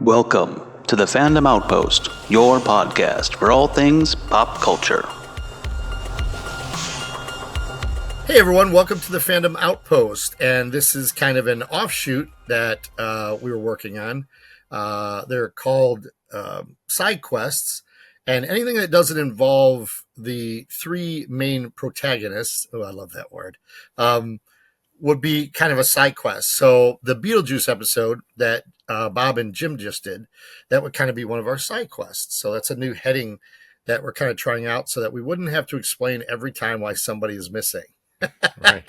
Welcome to the Fandom Outpost, your podcast for all things pop culture. Hey everyone, welcome to the Fandom Outpost, and this is kind of an offshoot that we were working on. They're called side quests, and anything that doesn't involve the three main protagonists, oh, I love that word, would be kind of a side quest. So the Beetlejuice episode that Bob and Jim just did, that would kind of be one of our side quests. So that's a new heading that we're kind of trying out so that we wouldn't have to explain every time why somebody is missing. Right.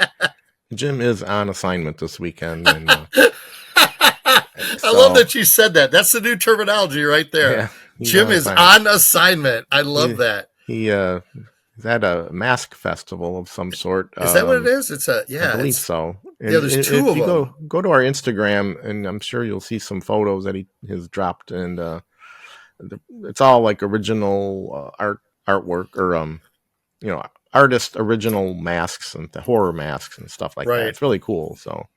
Jim is on assignment this weekend. And, I love that you said that. That's the new terminology right there. Yeah, Jim is on assignment. I love that. He's at a mask festival of some sort. Is that what it is? It's I believe so. And yeah, there's two of them. You go to our Instagram, and I'm sure you'll see some photos that he has dropped, and it's all like original artwork or artist original masks and the horror masks and stuff like that. It's really cool. So,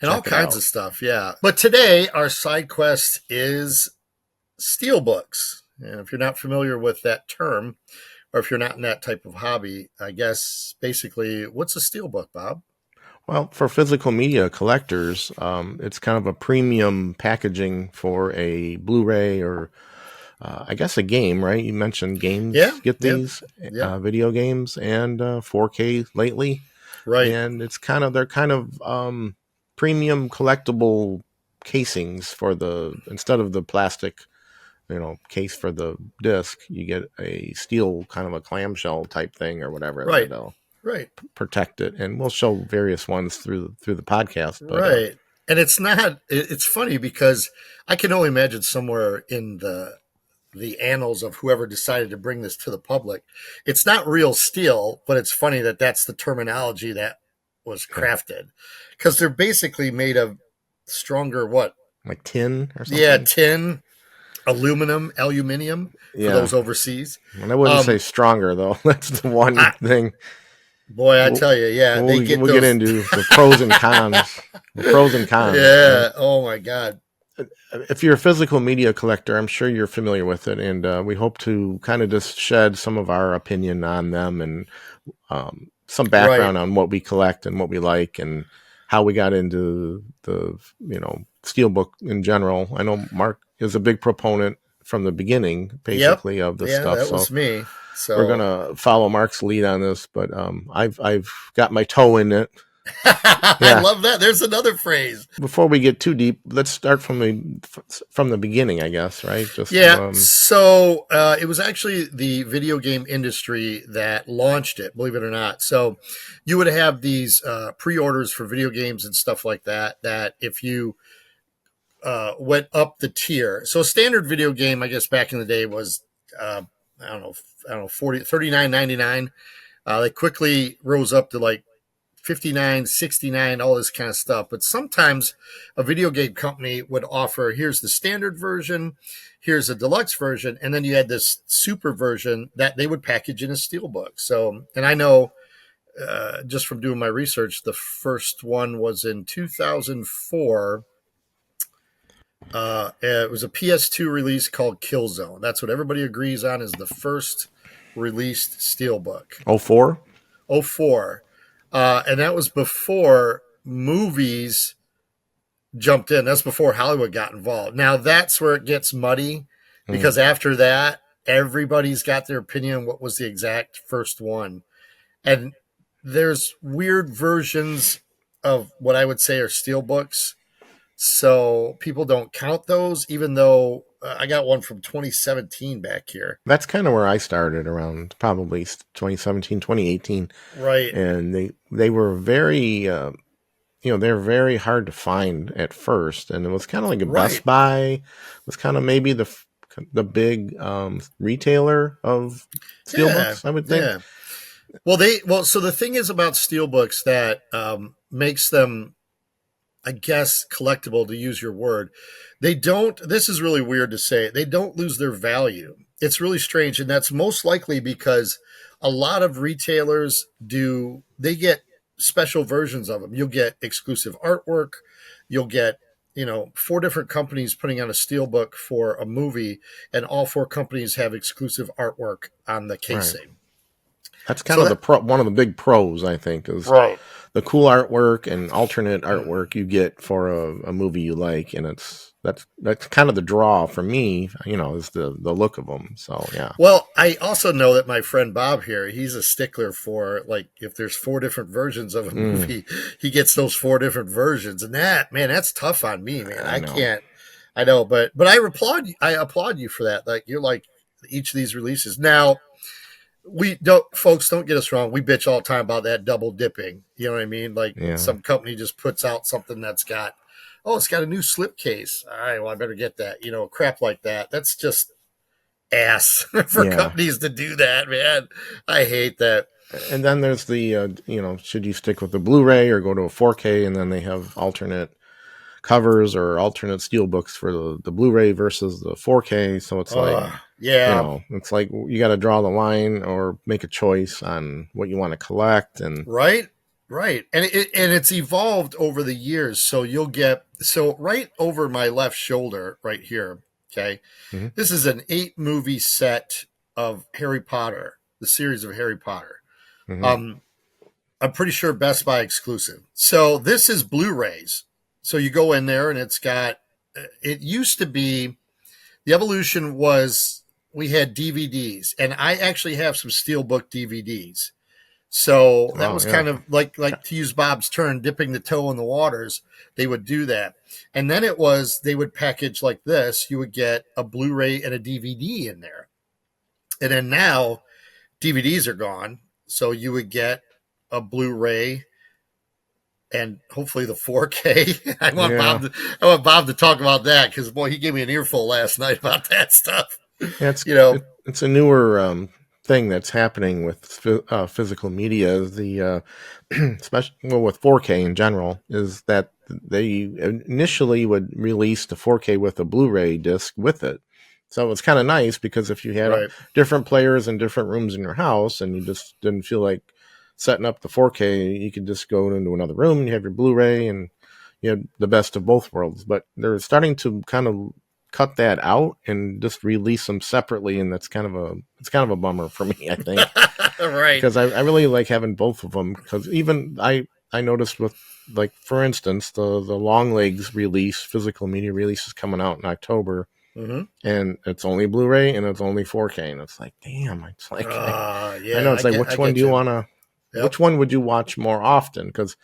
and all kinds of stuff. Yeah. But today our side quest is Steelbooks. And if you're not familiar with that term, or if you're not in that type of hobby, I guess basically what's a Steelbook, Bob? Well, for physical media collectors, it's kind of a premium packaging for a Blu-ray or I guess a game, right? You mentioned games. Yeah, get these video games and 4K lately, right? And it's they're kind of premium collectible casings for instead of the plastic, case for the disc, you get a steel kind of a clamshell type thing or whatever. Right. That'll protect it, and we'll show various ones through the podcast. But, right, and it's funny because I can only imagine somewhere in the annals of whoever decided to bring this to the public, it's not real steel, but it's funny that that's the terminology that was crafted, because they're basically made of stronger like tin or something. Yeah, tin, aluminium for those overseas. And I wouldn't say stronger though. That's the one thing. Boy, I tell you, we'll get into the pros and cons. Yeah. Right? Oh my God. If you're a physical media collector, I'm sure you're familiar with it, and we hope to kind of just shed some of our opinion on them and some background on what we collect and what we like and how we got into the Steelbook in general. I know Mark is a big proponent from the beginning, basically, of the stuff. That was me. So we're gonna follow Mark's lead on this, but I've got my toe in it. I love that. There's another phrase. Before we get too deep, let's start from the beginning, I guess, right? So it was actually the video game industry that launched it, believe it or not. So you would have these pre-orders for video games and stuff like that, that if you went up the tier. So a standard video game, I guess back in the day was, I don't know, $39.99. They quickly rose up to like $59, $69, all this kind of stuff. But sometimes a video game company would offer, here's the standard version, here's a deluxe version, and then you had this super version that they would package in a steelbook. So, and I know just from doing my research, the first one was in 2004. It was a PS2 release called Killzone. That's what everybody agrees on is the first released steelbook. 04? 04. And that was before movies jumped in. That's before Hollywood got involved. Now that's where it gets muddy, because after that, everybody's got their opinion on what was the exact first one. And there's weird versions of what I would say are steelbooks. So people don't count those, even though I got one from 2017 back here. That's kind of where I started, around probably 2017, 2018. Right. And they were very, they're very hard to find at first. And it was kind of like a Best Buy. It was kind of maybe the big retailer of steelbooks, I would think. Yeah. So the thing is about steelbooks that makes them, I guess, collectible, to use your word. This is really weird to say, they don't lose their value. It's really strange. And that's most likely because a lot of retailers they get special versions of them. You'll get exclusive artwork. You'll get 4 different companies putting on a steelbook for a movie, and all 4 companies have exclusive artwork on the Right. casing. That's kind So of that one of the big pros, I think, is right. the cool artwork and alternate artwork you get for a movie you like, and that's kind of the draw for me, is the look of them. So yeah. Well, I also know that my friend Bob here, he's a stickler for, like, if there's 4 different versions of a movie, he gets those 4 different versions, and that's tough on me, man. I I know. can't. I know, but I applaud you for that. Like, you're like each of these releases now. We don't, folks, don't get us wrong. We bitch all the time about that double dipping. You know what I mean? Like, Yeah. some company just puts out something that's got, oh, it's got a new slipcase. All right, well, I better get that. Crap like that. That's just ass for Yeah. companies to do that, man. I hate that. And then there's the should you stick with the Blu-ray or go to a 4K, and then they have alternate covers or alternate steelbooks for the Blu-ray versus the 4K. So it's like, yeah, it's like you got to draw the line or make a choice on what you want to collect. And right, and it's evolved over the years. So you'll get right over my left shoulder, right here. Okay, This is an 8 movie set of Harry Potter, the series of Harry Potter. I'm pretty sure Best Buy exclusive. So this is Blu-rays. So you go in there and it's got. It used to be, the evolution was, we had DVDs, and I actually have some Steelbook DVDs. So that was kind of like, to use Bob's term, dipping the toe in the waters. They would do that. And then they would package like this. You would get a Blu-ray and a DVD in there. And then now DVDs are gone. So you would get a Blu-ray and hopefully the 4K. I want Bob to talk about that, because, boy, he gave me an earful last night about that stuff. Yeah, it's a newer thing that's happening with physical media. The especially with 4K in general, is that they initially would release the 4K with a Blu-ray disc with it. So it's kind of nice, because if you had different players in different rooms in your house and you just didn't feel like setting up the 4K, you could just go into another room and you have your Blu-ray, and you have the best of both worlds. But they're starting to kind of cut that out and just release them separately, and it's kind of a bummer for me, I think. Right. Because I really like having both of them, because even I noticed with, like, for instance, the Long Legs release, physical media release, is coming out in October. And it's only Blu-ray and it's only 4K, and it's like, damn, it's like, I know, it's like, which one do you want to, which one would you watch more often? Because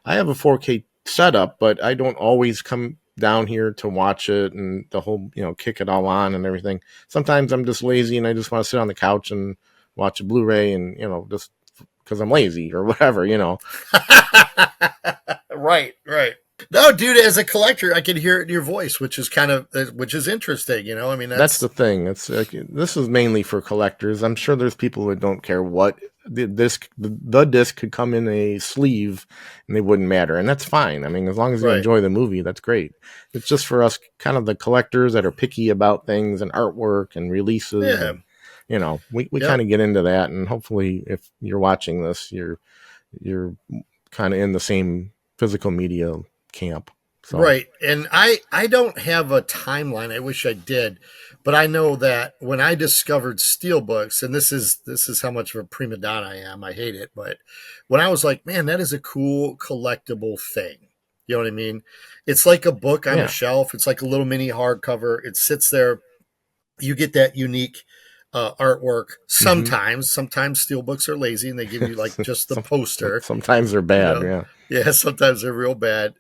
I have a 4K setup, but I don't always come down here to watch it and the whole, kick it all on and everything. Sometimes I'm just lazy and I just want to sit on the couch and watch a Blu-ray, and, just because I'm lazy or whatever, Right. No, dude, as a collector, I can hear it in your voice, which is interesting. I mean, that's the thing. It's like, this is mainly for collectors. I'm sure there's people that don't care what the disc could come in a sleeve and they wouldn't matter, and that's fine. I mean, as long as you enjoy the movie, that's great. It's just for us, kind of the collectors that are picky about things and artwork and releases. Yeah. And, we kind of get into that, and hopefully, if you're watching this, you're kind of in the same physical media camp. So. Right. And I don't have a timeline. I wish I did, but I know that when I discovered Steelbooks, and this is how much of a prima donna I am, I hate it, but when I was like, man, that is a cool collectible thing. You know what I mean? It's like a book on a shelf. It's like a little mini hardcover. It sits there. You get that unique artwork. Sometimes Steelbooks are lazy and they give you, like, just the poster. Sometimes they're bad. Yeah, sometimes they're real bad.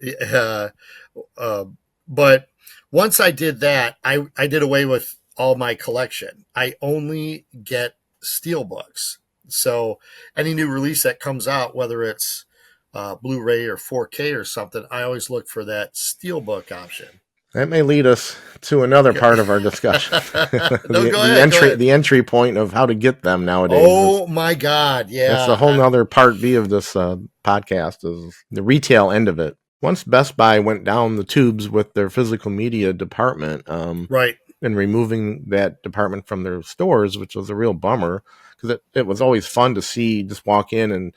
But once I did that, I did away with all my collection. I only get Steelbooks. So any new release that comes out, whether it's Blu-ray or 4K or something, I always look for that Steelbook option. That may lead us to another part of our discussion. Go ahead. The entry point of how to get them nowadays. Oh my God. Yeah. That's a whole nother part B of this podcast, is the retail end of it. Once Best Buy went down the tubes with their physical media department, and removing that department from their stores, which was a real bummer, because it was always fun to see, just walk in and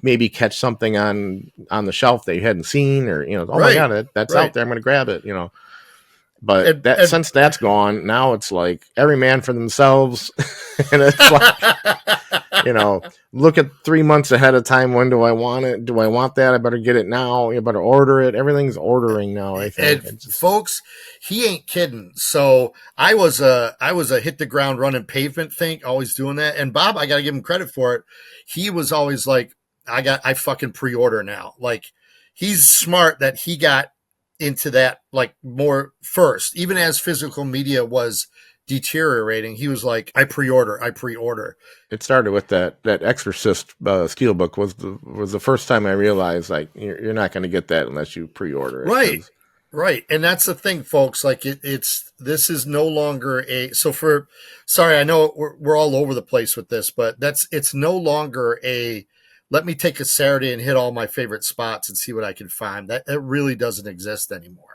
maybe catch something on the shelf that you hadn't seen, or oh my Right. god, that's Right. out there, I'm going to grab it. But And since that's gone, now it's like every man for themselves, and it's like look at 3 months ahead of time. When do I want it? Do I want that? I better get it now. You better order it. Everything's ordering now, I think. And folks, he ain't kidding. So I was a hit the ground running pavement thing, always doing that. And Bob, I got to give him credit for it. He was always like, I fucking pre-order now. Like, he's smart that he got into that like more first, even as physical media was deteriorating. He was like, I pre-order. It started with that Exorcist Steelbook was the first time I realized like you're not going to get that unless you pre-order it. Right. And that's the thing, folks. Like this is no longer sorry, I know we're all over the place with this, but it's no longer let me take a Saturday and hit all my favorite spots and see what I can find. That really doesn't exist anymore.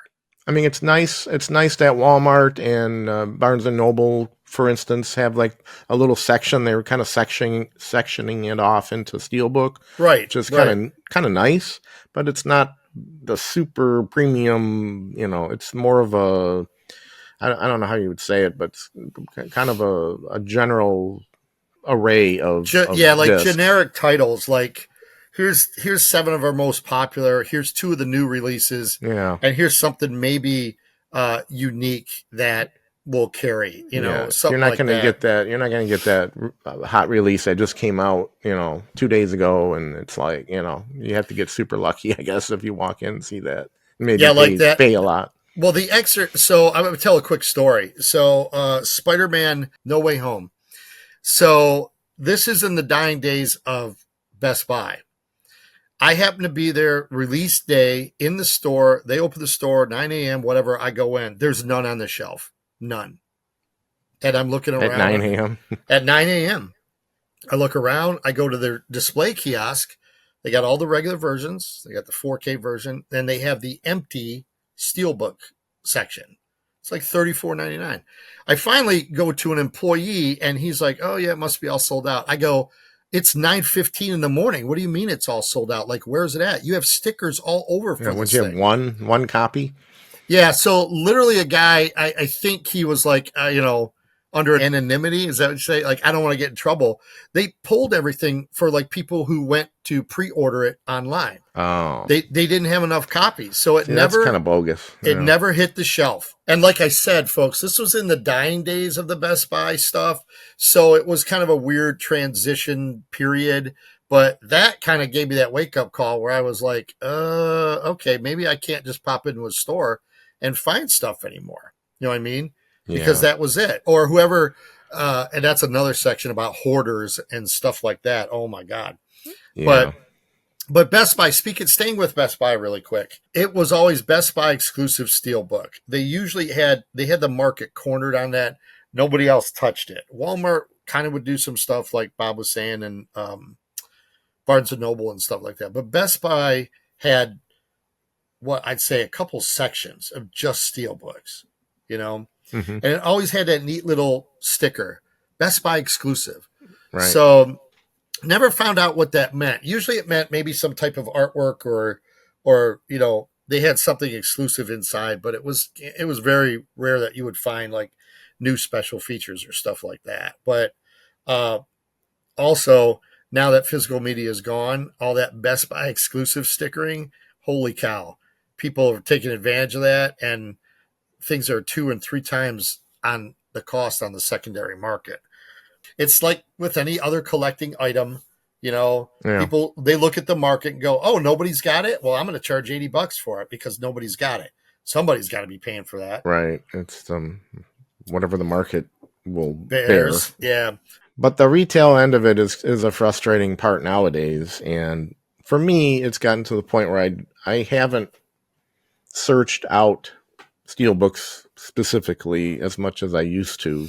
I mean, it's nice. It's nice that Walmart and Barnes and Noble, for instance, have like a little section. They were kind of sectioning it off into Steelbook, right? Which is kind of nice, but it's not the super premium. It's more of a I don't know how you would say it, but it's kind of a general array of discs. Generic titles. Like here's 7 of our most popular. Here's 2 of the new releases. Yeah, and here's something maybe unique that will carry. You're not going to get that. You're not going to get that hot release that just came out 2 days ago, and it's like you have to get super lucky, I guess, if you walk in and see that. Maybe pay a lot. Well, so I'm going to tell a quick story. So Spider-Man No Way Home. So this is in the dying days of Best Buy. I happen to be there release day in the store. They open the store 9 a.m., whatever. I go in. There's none on the shelf. None. And I'm looking around. At 9 a.m.? At 9 a.m. I look around. I go to their display kiosk. They got all the regular versions. They got the 4K version. And they have the empty Steelbook section. It's like $34.99. I finally go to an employee, and he's like, oh, yeah, it must be all sold out. I go, it's 9:15 in the morning. What do you mean it's all sold out? Like, where's it at? You have stickers all over for this thing. Would you have one copy? Yeah, so literally a guy, I think he was like, under anonymity. Is that what you say? Like, I don't want to get in trouble. They pulled everything for like people who went to pre-order it online. Oh. They didn't have enough copies. So that's kind of bogus. It never hit the shelf. And like I said, folks, this was in the dying days of the Best Buy stuff. So it was kind of a weird transition period. But that kind of gave me that wake-up call where I was like, okay, maybe I can't just pop into a store and find stuff anymore. You know what I mean? Because that was it. Or whoever, and that's another section about hoarders and stuff like that. Oh my God. Yeah. But Best Buy, staying with Best Buy really quick, it was always Best Buy exclusive Steelbook. They usually had the market cornered on that. Nobody else touched it. Walmart kind of would do some stuff like Bob was saying, and Barnes and Noble and stuff like that. But Best Buy had what I'd say a couple sections of just Steelbooks, Mm-hmm. And it always had that neat little sticker, Best Buy exclusive. Right. So never found out what that meant. Usually it meant maybe some type of artwork or they had something exclusive inside, but it was very rare that you would find like new special features or stuff like that. But also now that physical media is gone, all that Best Buy exclusive stickering, holy cow. People are taking advantage of that, and things are 2 and 3 times on the cost on the secondary market. It's like with any other collecting item, people, they look at the market and go, oh, nobody's got it. Well, I'm going to charge $80 for it because nobody's got it. Somebody's got to be paying for that. Right. It's whatever the market will bear. Yeah. But the retail end of it is a frustrating part nowadays. And for me, it's gotten to the point where I haven't searched out Steelbooks specifically as much as I used to.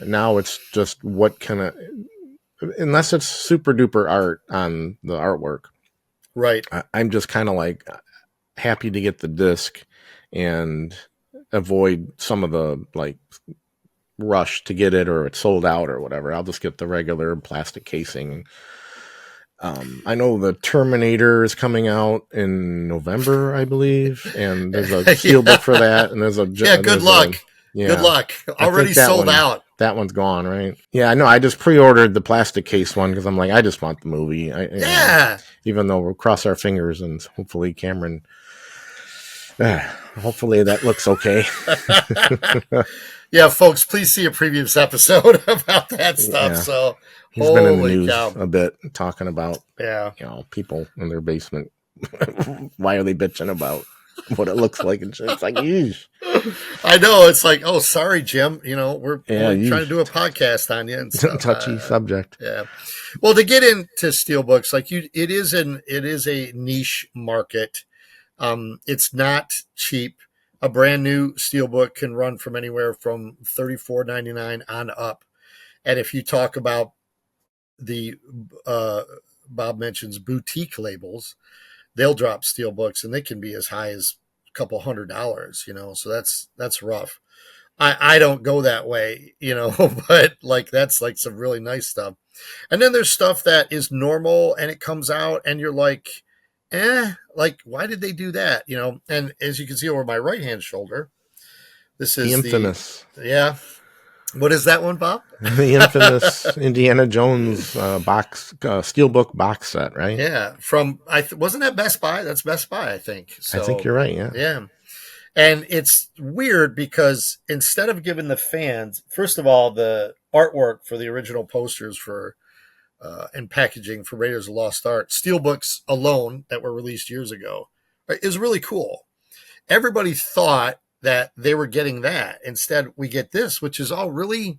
Now it's just what kind of, unless it's super duper art on the artwork, right? I'm just kind of like happy to get the disc and avoid some of the like rush to get it or it's sold out or whatever. I'll just get the regular plastic casing. I know the Terminator is coming out in November, I believe, and there's a Steelbook for that, and there's a good luck. Good luck. Already sold out. That one's gone, right? Yeah, I know. I just pre-ordered the plastic case one because I'm like, I just want the movie. Even though we'll cross our fingers and hopefully Cameron. Hopefully that looks okay. Yeah, folks, please see a previous episode about that stuff. Yeah. So he's been in the news a bit talking about people in their basement. Why are they bitching about what it looks like and shit? It's like, yeesh. I know. It's like, oh, sorry, Jim. We're trying to do a podcast on you and stuff. Touchy subject. Yeah. Well, to get into Steelbooks, it is a niche market. It's not cheap. A brand new Steelbook can run from anywhere from $34.99 on up. And if you talk about the Bob mentions boutique labels, they'll drop Steelbooks and they can be as high as a couple $100, so that's rough. I don't go that way, but that's some really nice stuff. And then there's stuff that is normal and it comes out and you're like, why did they do that? And as you can see over my right hand shoulder, this is the infamous. What is that one, Bob? The infamous Indiana Jones Steelbook box set, right? Yeah. Wasn't that Best Buy? That's Best Buy, I think. So, I think you're right. Yeah. Yeah. And it's weird because instead of giving the fans, first of all, the artwork for the original posters and packaging for Raiders of the Lost Ark, Steelbooks alone that were released years ago, is really cool. Everybody thought that they were getting that. Instead, we get this, which is all really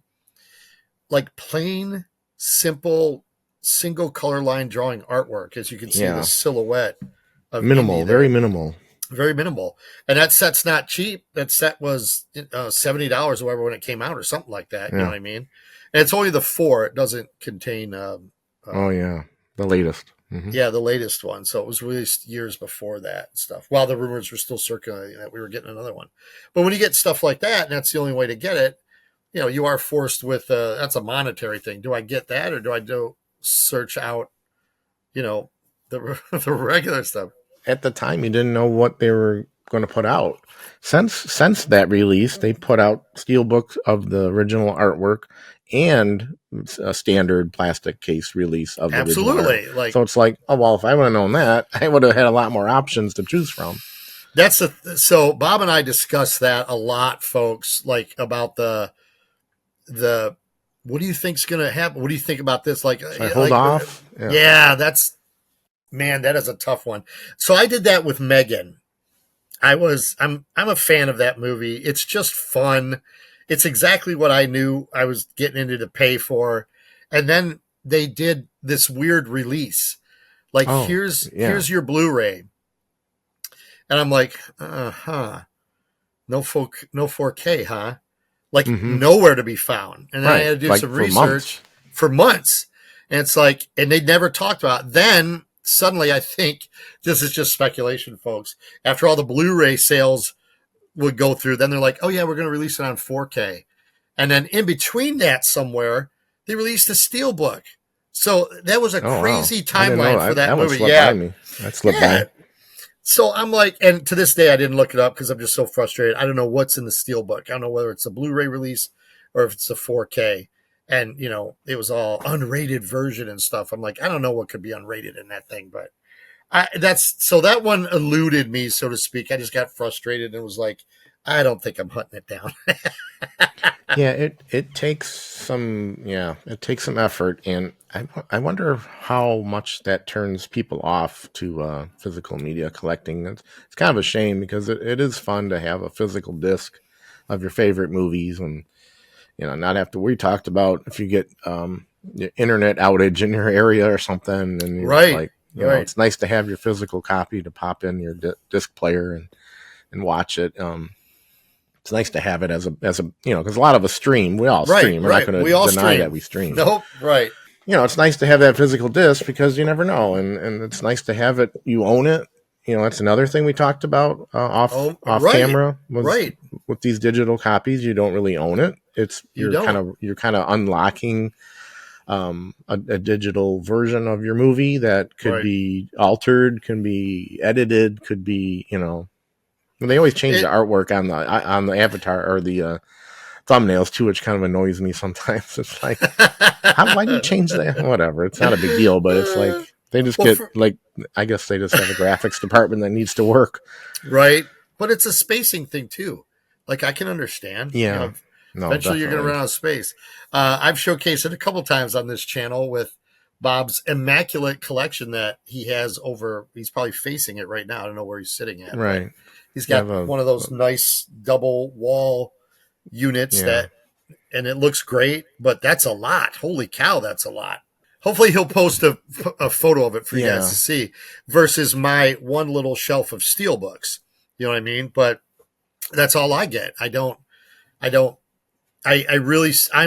plain, simple, single color line drawing artwork. As you can see, the silhouette of minimal, very minimal. Very minimal. And that set's not cheap. That set was $70 or whatever when it came out or something like that. You know what I mean? And it's only the 4. It doesn't contain... the latest. Mm-hmm. Yeah, the latest one. So it was released years before that and stuff. While the rumors were still circulating that we were getting another one. But when you get stuff like that, and that's the only way to get it, you are forced with... that's a monetary thing. Do I get that or do I go search out, the regular stuff? At the time, you didn't know what they were going to put out. Since that release, they put out Steelbooks of the original artwork and a standard plastic case release of the original art. So it's like, oh well, if I would have known that, I would have had a lot more options to choose from. So Bob and I discussed that a lot, folks. About the what do you think's going to happen? What do you think about this? Hold off. Yeah, that is a tough one. So I did that with Megan. I'm a fan of that movie. It's just fun. It's exactly what I knew I was getting into to pay for. And then they did this weird release. Here's your Blu-ray. And I'm like, no 4K, huh? Nowhere to be found. And then I had to do some research for months. And it's and they never talked about it. Then suddenly, I think this is just speculation, folks. After all the Blu-ray sales would go through, then they're like, oh, yeah, we're going to release it on 4K. And then in between that somewhere, they released the Steelbook. So that was a crazy timeline for that movie. That slipped by. So I'm like, and to this day, I didn't look it up because I'm just so frustrated. I don't know what's in the Steelbook. I don't know whether it's a Blu-ray release or if it's a 4K. And, it was all unrated version and stuff. I'm like, I don't know what could be unrated in that thing, but that one eluded me, so to speak. I just got frustrated and was like, I don't think I'm hunting it down. It takes some effort. And I wonder how much that turns people off to physical media collecting. It's kind of a shame because it is fun to have a physical disc of your favorite movies and, not have to. We talked about if you get the internet outage in your area or something, and it's nice to have your physical copy to pop in your disc player and watch it. It's nice to have it as a because a lot of us stream. We all stream. We're not going to deny that we stream. Nope. Right. It's nice to have that physical disc because you never know, and it's nice to have it. You own it. That's another thing we talked about off camera. With these digital copies, you don't really own it. You're kind of unlocking a digital version of your movie that could Right. be altered, can be edited, could be, they always change the artwork on the avatar or the thumbnails too, which kind of annoys me sometimes. It's like, why do you change that? Whatever. It's not a big deal, but it's like they just get like, I guess they just have a graphics department that needs to work. Right. But it's a spacing thing too. Like I can understand. Yeah. Eventually you're going to run out of space. I've showcased it a couple times on this channel with Bob's immaculate collection that he has over. He's probably facing it right now. I don't know where he's sitting at. Right. He's got one of those nice double wall units and it looks great, but that's a lot. Holy cow, that's a lot. Hopefully he'll post a photo of it for you guys to see versus my one little shelf of Steelbooks. You know what I mean? But that's all I get. I'm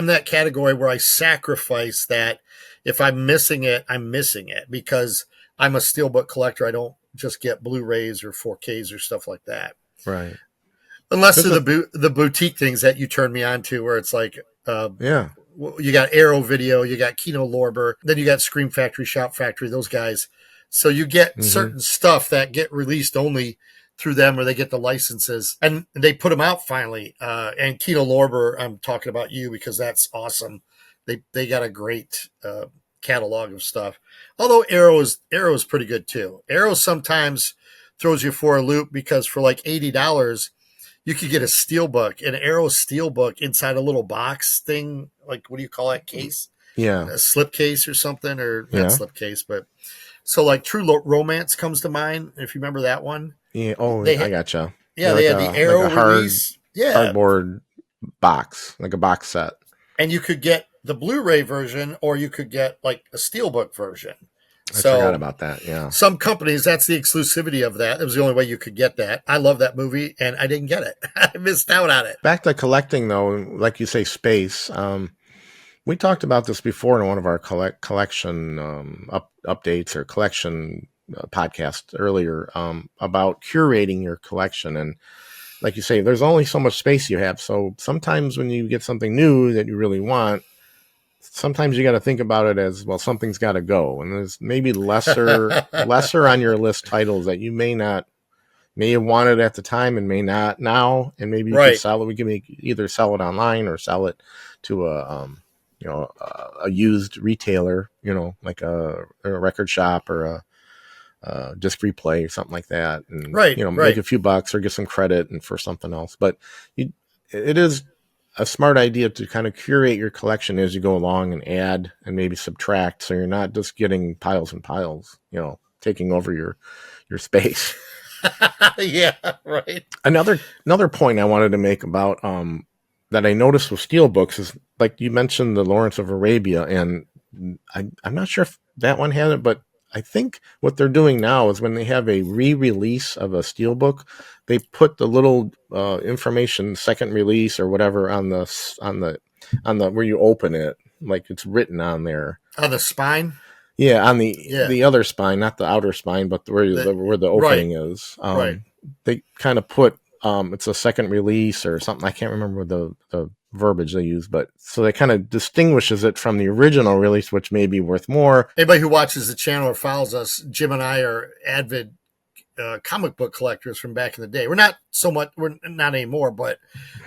that category where I sacrifice that. If I'm missing it, I'm missing it because I'm a Steelbook collector. I don't just get Blu-rays or 4Ks or stuff like that. Right. Unless they're the boutique things that you turn me on to where it's like, you got Arrow Video, you got Kino Lorber, then you got Scream Factory, Shout Factory, those guys. So you get certain stuff that get released only through them or they get the licenses and they put them out finally. And Kino Lorber, I'm talking about you because that's awesome. They got a great catalog of stuff. Although Arrow is pretty good too. Arrow sometimes throws you for a loop because for like $80, you could get a Steelbook, an Arrow Steelbook inside a little box thing. Like, what do you call that case? Yeah. A slip case or something, or not slip case, but so like True Romance comes to mind. If you remember that one. Yeah. Oh, I gotcha. Yeah. They had the Arrow like a release. Cardboard box, like a box set. And you could get the Blu-ray version or you could get like a Steelbook version. I forgot about that. Yeah. Some companies, that's the exclusivity of that. It was the only way you could get that. I love that movie and I didn't get it. I missed out on it. Back to collecting though, like you say, space. We talked about this before in one of our collection updates or collection podcasts earlier about curating your collection. And like you say, there's only so much space you have. So sometimes when you get something new that you really want, sometimes you got to think about it as, well, something's got to go. And there's maybe lesser on your list titles that you may have wanted at the time and may not now. And maybe you can sell it. We can either sell it online or sell it to a used retailer, like a record shop or a disc replay or something like that. And, make a few bucks or get some credit and for something else. But it is a smart idea to kind of curate your collection as you go along and add and maybe subtract. So you're not just getting piles and piles, taking over your space. Yeah. Right. Another point I wanted to make about, that I noticed with Steelbooks is, like you mentioned, the Lawrence of Arabia, and I'm not sure if that one had it, but I think what they're doing now is when they have a re-release of a Steelbook, they put the little information, second release or whatever on the where you open it, like it's written on there. On the spine? Yeah, on the other spine, not the outer spine, but where the opening is. They kind of put it's a second release or something. I can't remember the verbiage they use, but so they kind of distinguishes it from the original release, which may be worth more. Anybody who watches the channel or follows us, Jim and I are avid comic book collectors from back in the day. We're not anymore, but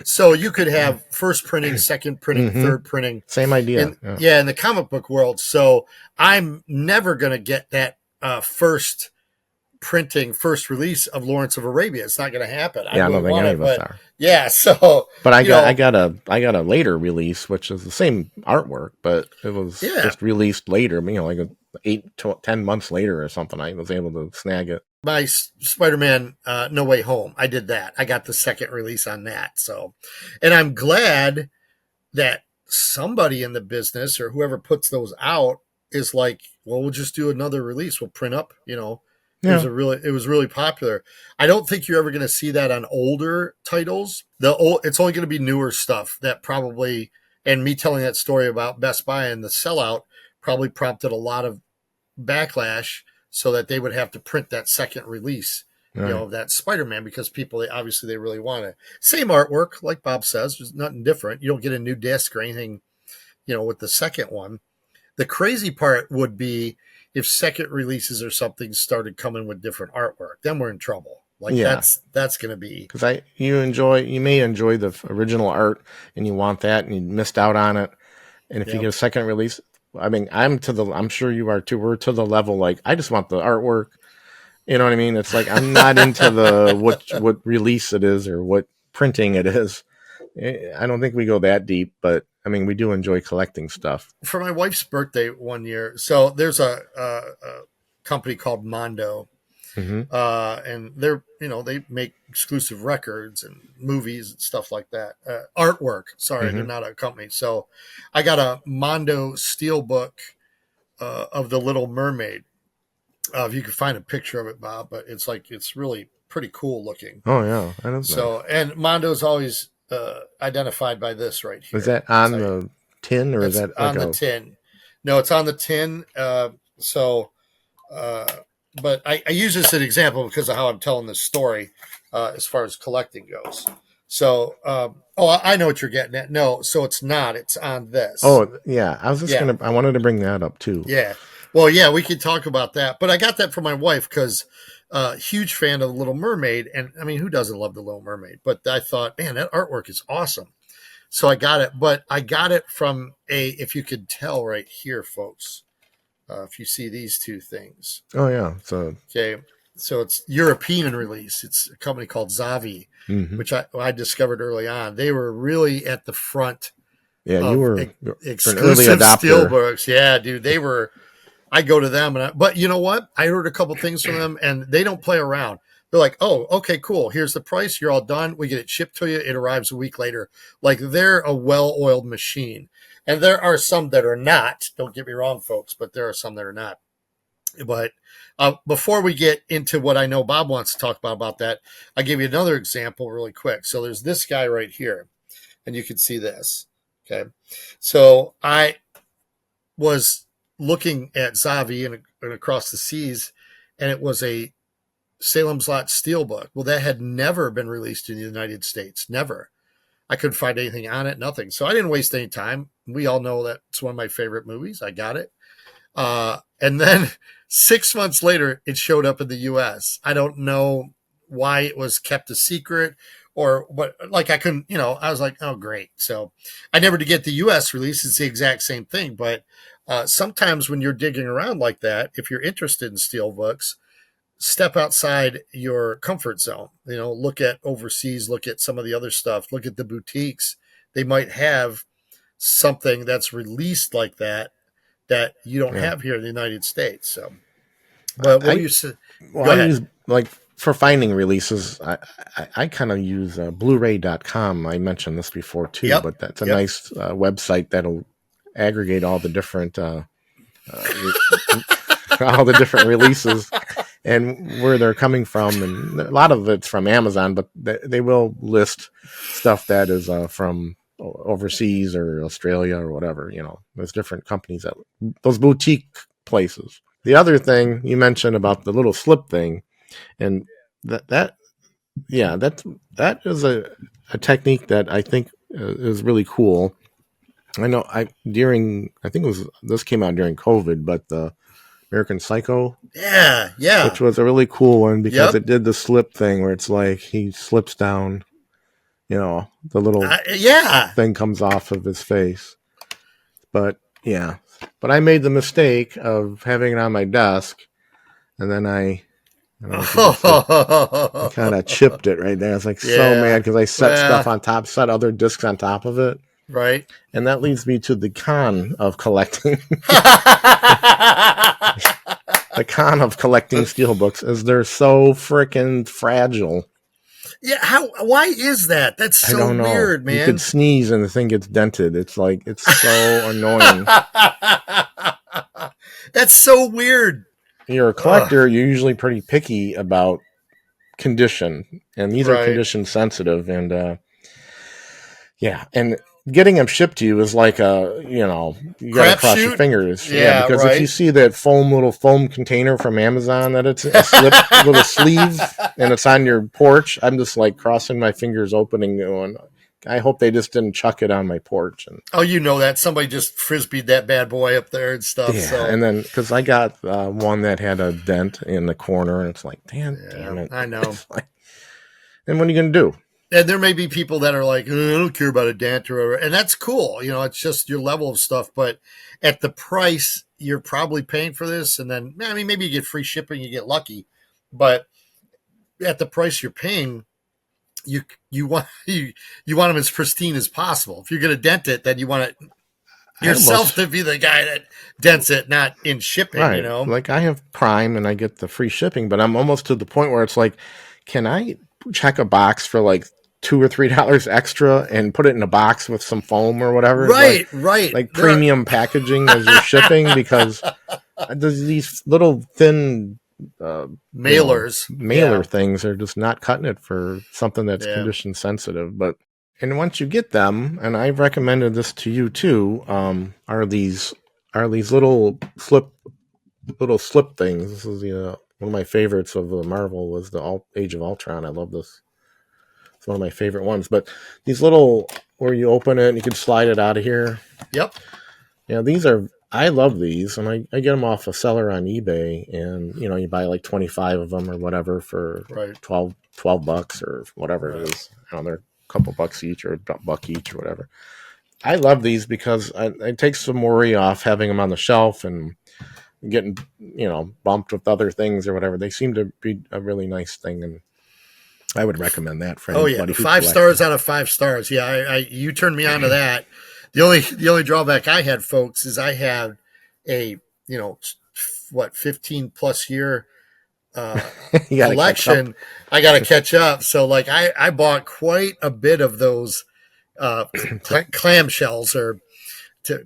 so you could have first printing, second printing, third printing. Same idea. In the comic book world. So I'm never going to get that first release of Lawrence of Arabia. It's not going to happen. I don't think any of us are. Yeah. So, but I got a later release, which is the same artwork, but it was just released later. Like 8 to 10 months later or something. I was able to snag it. My Spider-Man No Way Home, I did that. I got the second release on that. So, and I'm glad that somebody in the business or whoever puts those out is like, well, we'll just do another release. We'll print up, It was really popular. I don't think you're ever going to see that on older titles. It's only going to be newer stuff that probably, and me telling that story about Best Buy and the sellout probably prompted a lot of backlash so that they would have to print that second release, of that Spider-Man because people, they really want it. Same artwork, like Bob says, there's nothing different. You don't get a new disc or anything, with the second one. The crazy part would be if second releases or something started coming with different artwork. Then we're in trouble. Like Yeah. that's going to be Because you may enjoy the original art and you want that and you missed out on it. And if you Yep. get a second release, I mean, I'm sure you are too. We're to the level like I just want the artwork. You know what I mean? It's like I'm not into the what release it is or what printing it is. I don't think we go that deep, but I mean, we do enjoy collecting stuff. for my wife's birthday one year. So there's a company called Mondo, Hmm. and they make exclusive records and movies and stuff like that. Artwork. Sorry, they're not a company. So I got a Mondo Steelbook of the Little Mermaid. If you can find a picture of it, Bob, but it's really pretty cool looking. Oh yeah, I don't know. So, and Mondo's always identified by this right here. Is that on the tin or is that like on the tin? No, it's on the tin. But I use this as an example because of how I'm telling this story as far as collecting goes. So, I know what you're getting at. No, so it's not. It's on this. Oh yeah, I was just I wanted to bring that up too. Yeah. Well, yeah, we could talk about that. But I got that from my wife because huge fan of The Little Mermaid. And I mean, who doesn't love The Little Mermaid? But I thought, man, that artwork is awesome. So I got it. But I got it from if you could tell right here, folks, if you see these two things. Oh yeah. Okay. So it's European release. It's a company called Zavi, which I discovered early on. They were really at the front. Yeah, you were exclusive an early adopter. Steelbooks. Yeah, dude, they were. I go to them, but you know what? I heard a couple things from them, and they don't play around. They're like, "Oh, okay, cool. Here's the price. You're all done. We get it shipped to you. It arrives a week later." Like they're a well-oiled machine. And there are some that are not. Don't get me wrong, folks, but there are some that are not. But before we get into what I know Bob wants to talk about that, I'll give you another example really quick. So there's this guy right here, and you can see this. Okay, so I was looking at Zavi and Across the Seas, and it was a Salem's Lot Steelbook. Well, that had never been released in the United States. Never. I couldn't find anything on it, nothing. So I didn't waste any time. We all know that it's one of my favorite movies. I got it. And then 6 months later, it showed up in the U.S. I don't know why it was kept a secret or what. Like I couldn't, I was like, oh, great. So I never did get the U.S. release. It's the exact same thing. But sometimes when you're digging around like that, if you're interested in steelbooks, step outside your comfort zone. Look at overseas, look at some of the other stuff, look at the boutiques. They might have something that's released like that you don't have here in the United States. So, but what do you say? Well, I use for finding releases. I kind of use Blu-ray.com. I mentioned this before too, but that's a nice website that'll aggregate all the different releases and where they're coming from, and a lot of it's from Amazon, but they will list stuff that is from overseas or Australia or whatever. There's different companies those boutique places. The other thing you mentioned about the little slip thing, and that is a technique that I think is really cool. I know this came out during COVID, but the American Psycho. Yeah. Which was a really cool one because it did the slip thing where it's like he slips down, the little thing comes off of his face. But I made the mistake of having it on my desk, and then I kind of chipped it right there. I was like so mad because I set other discs on top of it. Right. And that leads me to the con of collecting. The con of collecting steelbooks is they're so freaking fragile. Yeah, why is that? That's so I don't know. Weird, man. You could sneeze and the thing gets dented. It's so annoying. That's so weird. You're a collector, you're usually pretty picky about condition. And these are condition sensitive. And and getting them shipped to you is like you got to cross your fingers. Yeah, because if you see that little foam container from Amazon that it's a little sleeve and it's on your porch, I'm just like crossing my fingers opening going, I hope they just didn't chuck it on my porch. And Oh, you know that somebody just frisbeed that bad boy up there and stuff. yeah, So and then because I got one that had a dent in the corner, and it's like, damn it, I know. And what are you gonna do? And there may be people that are like, I don't care about a dent or whatever, and that's cool. It's just your level of stuff. But at the price you're probably paying for this, and then maybe you get free shipping, you get lucky, but at the price you're paying, you want them as pristine as possible. If you're going to dent it, then you want it yourself to be the guy that dents it, not in shipping. Right. Like I have Prime and I get the free shipping, but I'm almost to the point where it's like, can I check a box for like $2 or $3 extra and put it in a box with some foam or whatever? Right. Like premium packaging as you're shipping, because there's these little thin mailer things are just not cutting it for something that's condition sensitive. And once you get them, and I've recommended this to you too, are these little slip things. This is one of my favorites of the Marvel was the Age of Ultron. I love this. It's one of my favorite ones. But these little, where you open it and you can slide it out of here. Yep. Yeah, I love these, and I get them off a seller on eBay, and you buy like 25 of them or whatever for $12 or whatever it is. They're a couple bucks each or $1 each or whatever. I love these because it takes some worry off having them on the shelf and getting bumped with other things or whatever. They seem to be a really nice thing, and I would recommend that for anybody. Oh yeah, 5 stars out of 5 stars. Yeah, you turned me on to that. The only drawback I had, folks, is I had a 15 plus year collection. I got to catch up. So like I bought quite a bit of those clamshells or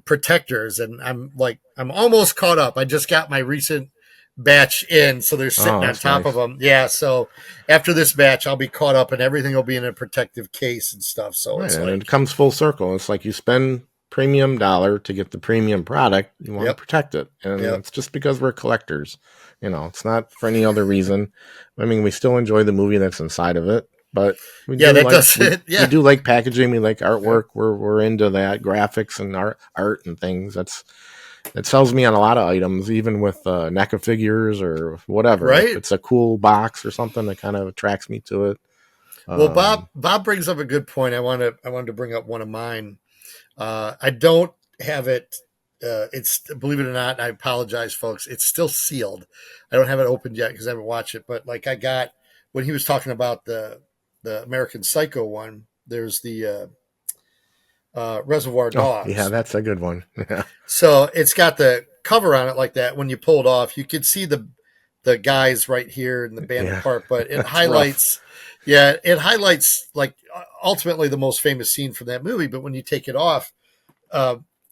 protectors, and I'm almost caught up. I just got my recent batch in, so they're sitting on top of them. Yeah, so after this batch, I'll be caught up, and everything will be in a protective case and stuff. So it comes full circle. It's like you spend premium dollar to get the premium product. You want to protect it, and it's just because we're collectors. It's not for any other reason. I mean, we still enjoy the movie that's inside of it, but we do like packaging. We like artwork. We're into that, graphics and art and things. It sells me on a lot of items, even with NECA figures or whatever. Right. If it's a cool box or something that kind of attracts me to it. Well, Bob brings up a good point. I wanted to bring up one of mine. I don't have it. It's, believe it or not, I apologize, folks. It's still sealed. I don't have it opened yet because I haven't watched it. But like I got, when he was talking about the American Psycho one, there's the Reservoir Dogs. Yeah, that's a good one. So it's got the cover on it like that. When you pull it off, you can see the guys right here in the banded part, but it highlights. Rough. Yeah, it highlights like ultimately the most famous scene from that movie. But when you take it off,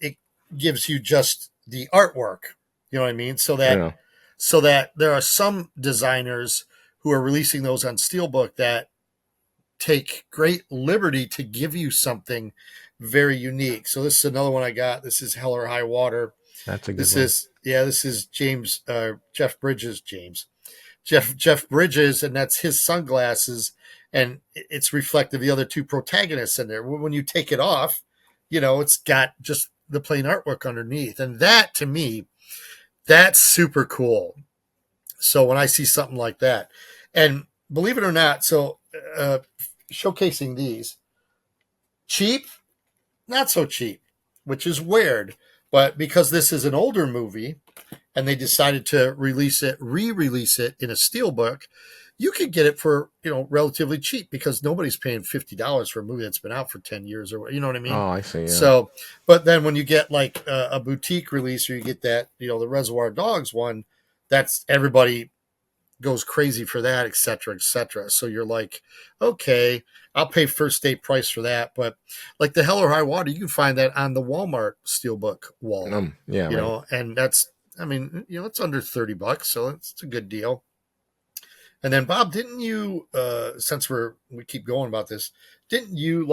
it gives you just the artwork. You know what I mean? So that there are some designers who are releasing those on Steelbook that take great liberty to give you something very unique. So this is another one I got. This is Hell or High Water. That's a good this one. This is Jeff Bridges, and that's his sunglasses, and it's reflective of the other two protagonists in there. When you take it off, it's got just the plain artwork underneath, and that to me, that's super cool. So when I see something like that, and believe it or not, so showcasing these, cheap, not so cheap, which is weird, but because this is an older movie and they decided to re-release it in a Steelbook, you could get it for, relatively cheap because nobody's paying $50 for a movie that's been out for 10 years or, you know what I mean? Oh, I see. Yeah. So, but then when you get like a boutique release or you get that, the Reservoir Dogs one, that's everybody goes crazy for that, et cetera, et cetera. So you're like, okay, I'll pay first day price for that. But like the Hell or High Water, you can find that on the Walmart Steelbook wall. And that's, it's under $30, so it's a good deal. And then Bob, didn't you, since we keep going about this, didn't you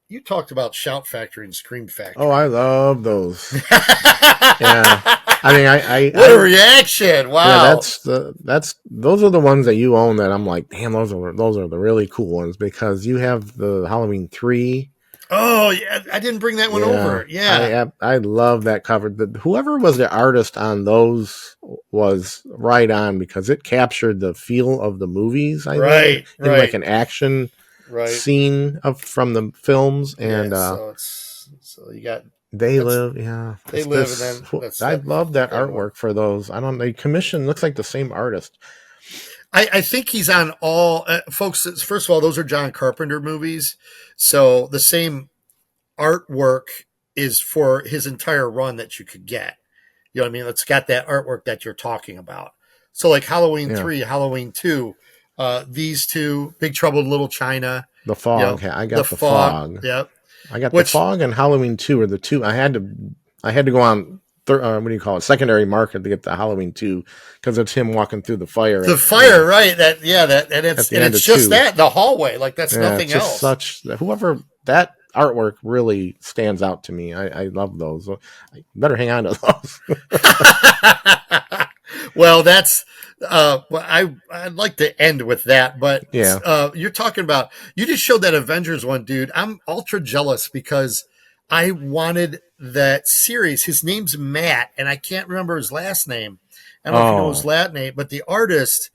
you talked about Shout Factory and Scream Factory? Oh, I love those. Yeah. What a reaction! Wow. Yeah, those are the ones that you own that I'm like, damn, those are the really cool ones because you have the Halloween 3. Oh yeah, I didn't bring that one over. Yeah, I love that cover. Whoever was the artist on those was right on because it captured the feel of the movies. I think in like right, an action right. scene from the films, and Yeah, so you got they that's live. Yeah, they live, and then that's I that love that third one. artwork for those. I don't. They commission looks like the same artist. I think he's on all folks. First of all, those are John Carpenter movies, so the same artwork is for his entire run that you could get. You know what I mean? It's got that artwork that you're talking about. So like Halloween Yeah, 3, Halloween 2, these two, Big Trouble in Little China, the you fog. know, I The got the Fog, fog. yep. I got the Which fog and Halloween 2 are the two. I had to go on. What do you call it? Secondary market to get the Halloween 2 because it's him walking through the fire the fire, right? That yeah, that at the and end it's of just 2. that the hallway, like that's Yeah, it's nothing just else. such whoever that artwork really stands out to me. I love those. I better hang on to those. Well, that's well, I'd like to end with that, but Yeah. you're talking about you just showed that Avengers one, dude. I'm ultra jealous because I wanted that series. His name's Matt, and I can't remember his last name. I don't know if you know his Oh. last name, but the artist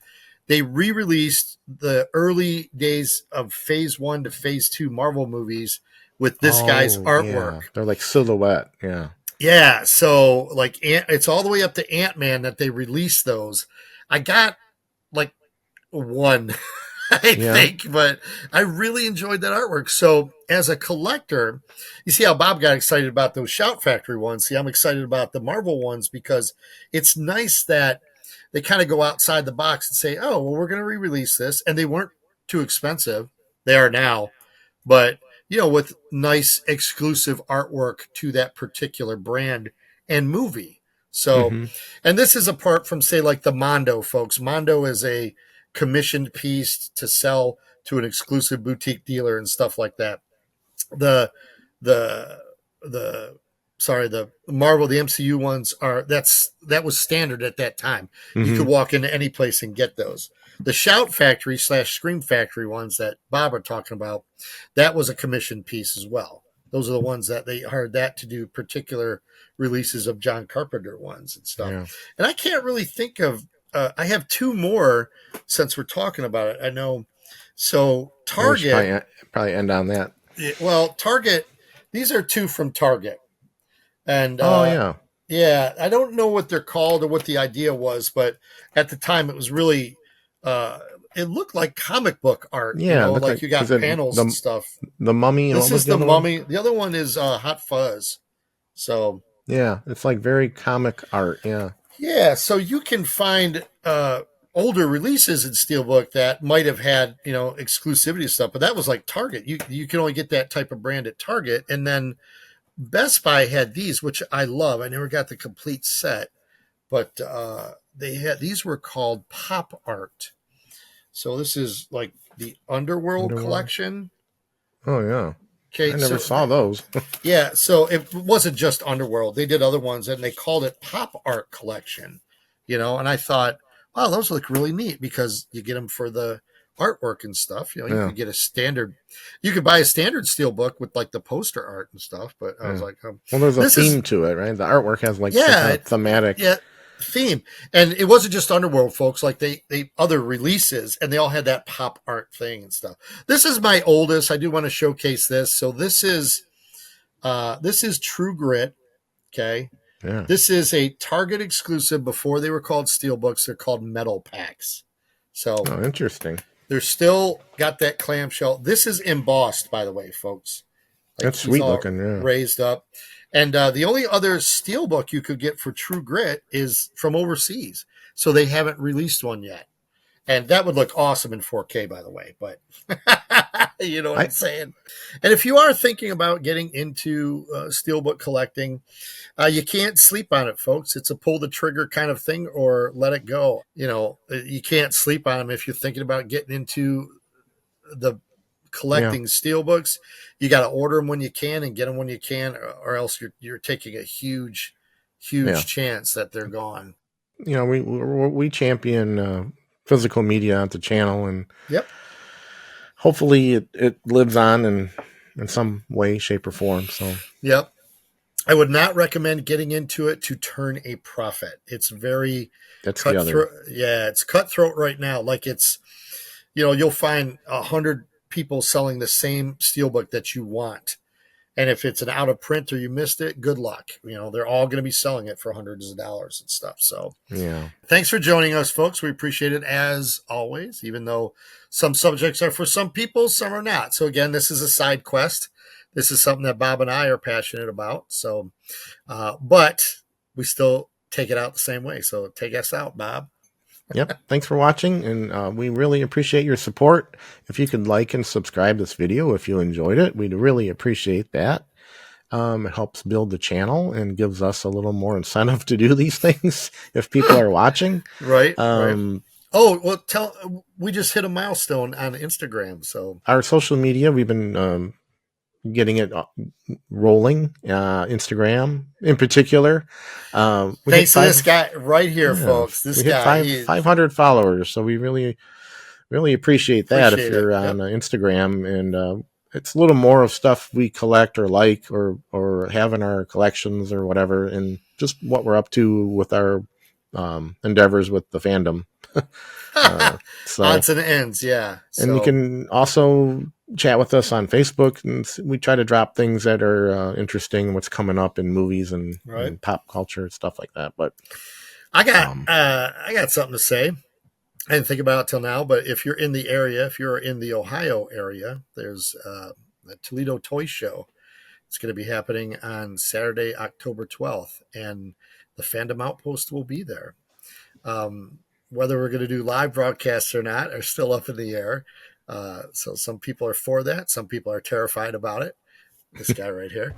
they re-released the early days of Phase 1 to Phase 2 Marvel movies with this guy's Oh, artwork. yeah. They're like silhouette. Yeah. Yeah, so like it's all the way up to Ant-Man that they released those. I got like one, I Yeah. think, but I really enjoyed that artwork. So as a collector, you see how Bob got excited about those Shout Factory ones. See, I'm excited about the Marvel ones because it's nice that they kind of go outside the box and say, "Oh, well, we're going to re-release this," and they weren't too expensive. They are now, but with nice exclusive artwork to that particular brand and movie. So, Mm-hmm. and this is apart from say like the Mondo folks. Mondo is a commissioned piece to sell to an exclusive boutique dealer and stuff like that. The the the the Marvel, the MCU ones that was standard at that time. You Mm-hmm. could walk into any place and get those. The Shout Factory / Scream Factory ones that Bob are talking about, that was a commissioned piece as well. Those are the ones that they hired that to do particular releases of John Carpenter ones and stuff. Yeah. And I can't really think of. I have two more since we're talking about it. I know. So We should Target. probably end on that. Well, Target. These are two from Target, and Oh, yeah. yeah, I don't know what they're called or what the idea was, but at the time it was really, it looked like comic book art. Yeah. Look Like like, you is got it panels and stuff. the Mummy? And This what was is the the other one? Mummy. The other one is Hot Fuzz. So Yeah. It's like very comic art. Yeah. yeah, so you can find older releases in Steelbook that might have had exclusivity stuff, but that was like Target. You can only get that type of brand at Target, and then Best Buy had these, which I love. I never got the complete set, but these were called pop art. So this is like the Underworld Underworld. collection. Oh, yeah. Okay, I never so saw those. yeah, so it wasn't just Underworld. They did other ones, and they called it Pop Art Collection. And I thought, wow, those look really neat because you get them for the artwork and stuff. You Yeah. could get you could buy a standard Steelbook with like the poster art and stuff. But I was Yeah. like, Well, there's a this is theme to it, right? The artwork has like some yeah, kind of thematic. yeah, theme, and it wasn't just Underworld, folks. Like they other releases, and they all had that pop art thing and stuff. This is my oldest. I do want to showcase this. So this is True Grit. Okay. Yeah. This is a Target exclusive. Before they were called Steelbooks, they're called metal packs. So Oh, interesting. they're still got that clamshell. This is embossed, by the way, folks. Like That's he's sweet all looking. Yeah. raised up. And the only other Steelbook you could get for True Grit is from overseas. So they haven't released one yet. And that would look awesome in 4K, by the way. But you know what I'm saying? And if you are thinking about getting into Steelbook collecting, you can't sleep on it, folks. It's a pull the trigger kind of thing or let it go. You can't sleep on them if you're thinking about getting into the collecting Steelbooks. You got to order them when you can and get them when you can, or else you're taking a huge chance that they're gone. We champion physical media at the channel, and Yep. hopefully it lives on and in some way, shape, or form. So, Yep. I would not recommend getting into it to turn a profit. It's very that's the cutthroat. other. Yeah, it's cutthroat right now. Like it's, you'll find 100 people selling the same steelbook that you want. And if it's an out of print or you missed it, good luck. They're all going to be selling it for hundreds of dollars and stuff. So Yeah. thanks for joining us, folks. We appreciate it as always, even though some subjects are for some people, some are not. So again, this is a side quest. This is something that Bob and I are passionate about. So, but we still take it out the same way. So take us out, Bob. Yep. Thanks for watching, and we really appreciate your support. If you could like and subscribe this video if you enjoyed it, we'd really appreciate that. It helps build the channel and gives us a little more incentive to do these things if people are watching. Right. Right. Oh, well, we just hit a milestone on Instagram. So our social media, we've been getting it rolling. Instagram in particular. Thanks to this guy right here, folks. This guy, 500 followers. So we really appreciate that. If you're on Instagram, and it's a little more of stuff we collect or like or have in our collections or whatever, and just what we're up to with our endeavors with the fandom. So odds and ends, yeah. And you can also chat with us on Facebook, and we try to drop things that are interesting, what's coming up in movies and pop culture and stuff like that. But I got something to say. I didn't think about it till now, but if you're in the area, if you're in the Ohio area, there's the Toledo Toy Show. It's going to be happening on Saturday, October 12th, and the Fandom Outpost will be there. Whether we're going to do live broadcasts or not are still up in the air. So some people are for that. Some people are terrified about it. This guy right here.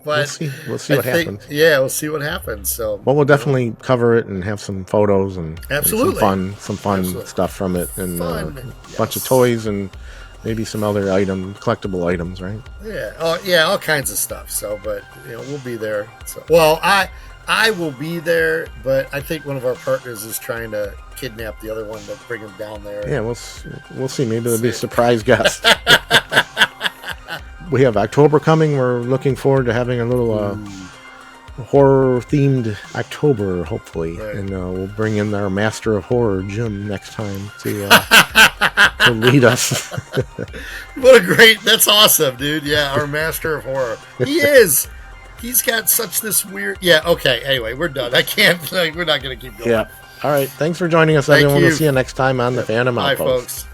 But we'll see what happens. Yeah, we'll see what happens. So, well, we'll definitely cover it and have some photos and some fun stuff from it, and a bunch of toys and maybe some other collectible items, right? Yeah. Oh, yeah, all kinds of stuff. So, but we'll be there. So, well, I will be there, but I think one of our partners is trying to kidnap the other one to bring him down there. Yeah, we'll see. Maybe there'll be a surprise guest. We have October coming. We're looking forward to having a little horror-themed October, hopefully. Right. And we'll bring in our Master of Horror, Jim, next time to lead us. That's awesome, dude. Yeah, our Master of Horror. He is. He's got such this weird... Yeah, okay. Anyway, we're done. I can't... we're not going to keep going. Yeah. All right. Thanks for joining us, everyone. We'll see you next time on the Fandom Outpost. Bye, folks.